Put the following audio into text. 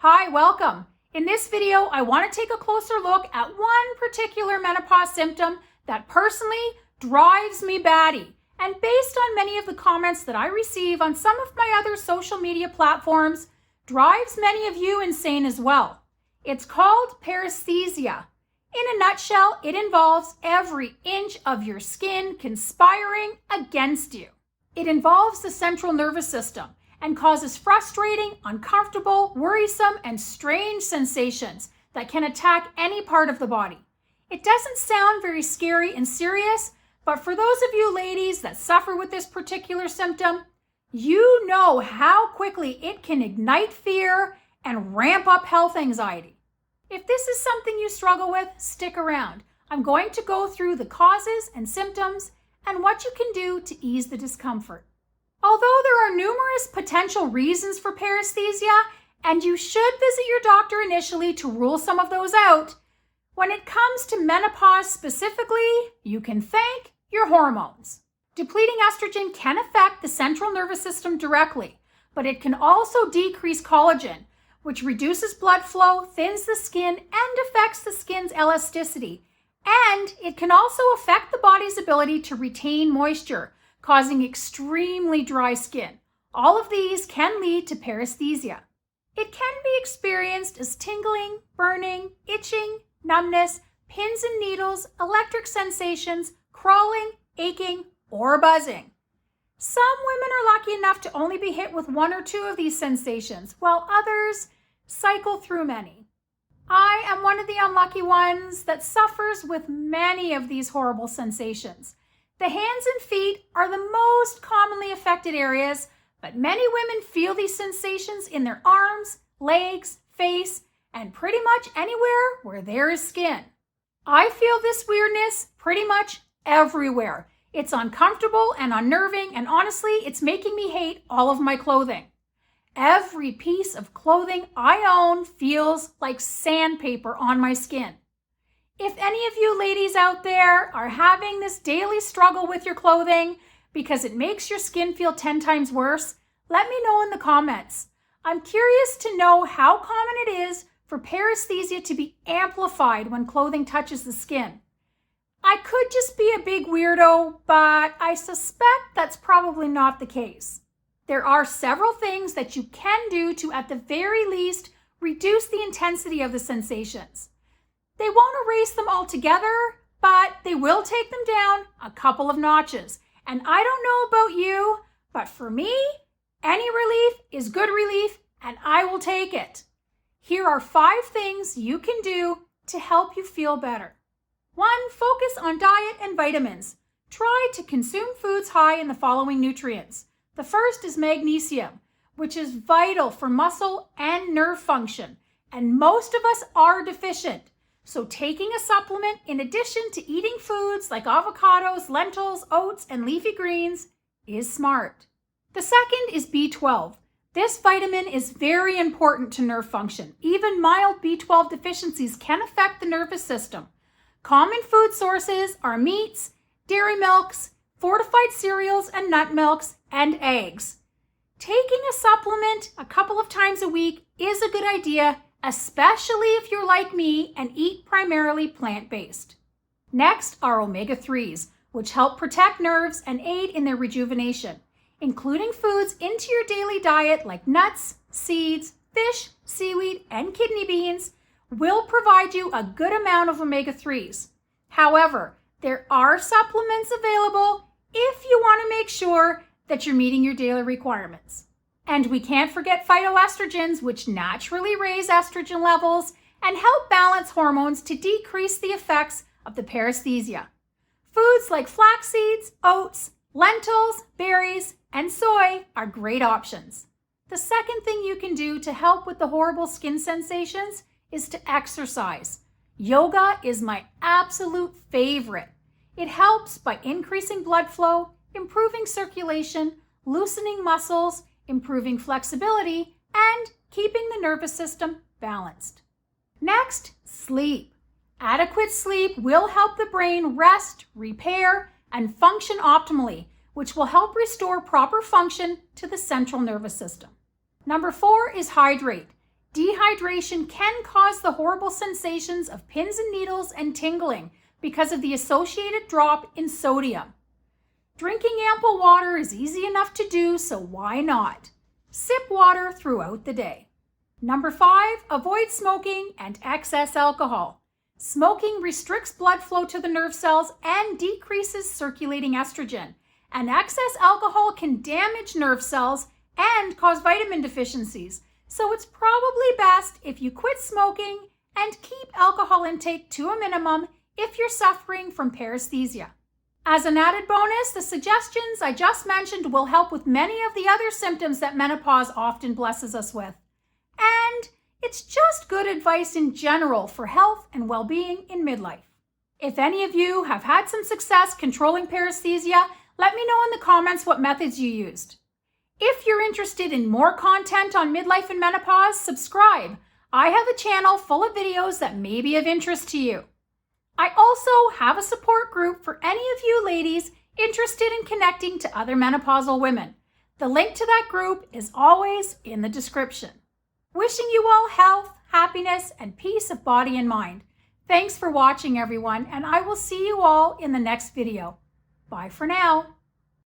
Hi, welcome. In this video, I want to take a closer look at one particular menopause symptom that personally drives me batty. And based on many of the comments that I receive on some of my other social media platforms, drives many of you insane as well. It's called paresthesia. In a nutshell, it involves every inch of your skin conspiring against you. It involves the central nervous system and causes frustrating, uncomfortable, worrisome, and strange sensations that can attack any part of the body. It doesn't sound very scary and serious, but for those of you ladies that suffer with this particular symptom, you know how quickly it can ignite fear and ramp up health anxiety. If this is something you struggle with, stick around. I'm going to go through the causes and symptoms and what you can do to ease the discomfort. Although there are numerous potential reasons for paresthesia, and you should visit your doctor initially to rule some of those out, when it comes to menopause specifically, you can thank your hormones. Depleting estrogen can affect the central nervous system directly, but it can also decrease collagen, which reduces blood flow, thins the skin, and affects the skin's elasticity. And it can also affect the body's ability to retain moisture, causing extremely dry skin. All of these can lead to paresthesia. It can be experienced as tingling, burning, itching, numbness, pins and needles, electric sensations, crawling, aching, or buzzing. Some women are lucky enough to only be hit with one or two of these sensations, while others cycle through many. I am one of the unlucky ones that suffers with many of these horrible sensations. The hands and feet are the most commonly affected areas, but many women feel these sensations in their arms, legs, face, and pretty much anywhere where there is skin. I feel this weirdness pretty much everywhere. It's uncomfortable and unnerving, and honestly, it's making me hate all of my clothing. Every piece of clothing I own feels like sandpaper on my skin. If any of you ladies out there are having this daily struggle with your clothing because it makes your skin feel 10 times worse, let me know in the comments. I'm curious to know how common it is for paresthesia to be amplified when clothing touches the skin. I could just be a big weirdo, but I suspect that's probably not the case. There are several things that you can do to, at the very least, reduce the intensity of the sensations. They won't erase them altogether, but they will take them down a couple of notches. And I don't know about you, but for me, any relief is good relief, and I will take it. Here are 5 things you can do to help you feel better. 1, focus on diet and vitamins. Try to consume foods high in the following nutrients. The first is magnesium, which is vital for muscle and nerve function, and most of us are deficient. So taking a supplement in addition to eating foods like avocados, lentils, oats, and leafy greens is smart. The second is B12. This vitamin is very important to nerve function. Even mild B12 deficiencies can affect the nervous system. Common food sources are meats, dairy milks, fortified cereals and nut milks, and eggs. Taking a supplement a couple of times a week is a good idea, especially if you're like me and eat primarily plant-based. Next are omega-3s, which help protect nerves and aid in their rejuvenation. Including foods into your daily diet like nuts, seeds, fish, seaweed, and kidney beans will provide you a good amount of omega-3s. However, there are supplements available if you want to make sure that you're meeting your daily requirements. And we can't forget phytoestrogens, which naturally raise estrogen levels and help balance hormones to decrease the effects of the paresthesia. Foods like flax seeds, oats, lentils, berries, and soy are great options. The second thing you can do to help with the horrible skin sensations is to exercise. Yoga is my absolute favorite. It helps by increasing blood flow, improving circulation, loosening muscles, improving flexibility, and keeping the nervous system balanced. Next, sleep. Adequate sleep will help the brain rest, repair, and function optimally, which will help restore proper function to the central nervous system. Number 4 is hydrate. Dehydration can cause the horrible sensations of pins and needles and tingling because of the associated drop in sodium. Drinking ample water is easy enough to do, so why not? Sip water throughout the day. Number 5, avoid smoking and excess alcohol. Smoking restricts blood flow to the nerve cells and decreases circulating estrogen, and excess alcohol can damage nerve cells and cause vitamin deficiencies. So it's probably best if you quit smoking and keep alcohol intake to a minimum if you're suffering from paresthesia. As an added bonus, the suggestions I just mentioned will help with many of the other symptoms that menopause often blesses us with. And it's just good advice in general for health and well-being in midlife. If any of you have had some success controlling paresthesia, let me know in the comments what methods you used. If you're interested in more content on midlife and menopause, subscribe. I have a channel full of videos that may be of interest to you. I also have a support group for any of you ladies interested in connecting to other menopausal women. The link to that group is always in the description. Wishing you all health, happiness, and peace of body and mind. Thanks for watching, everyone, and I will see you all in the next video. Bye for now.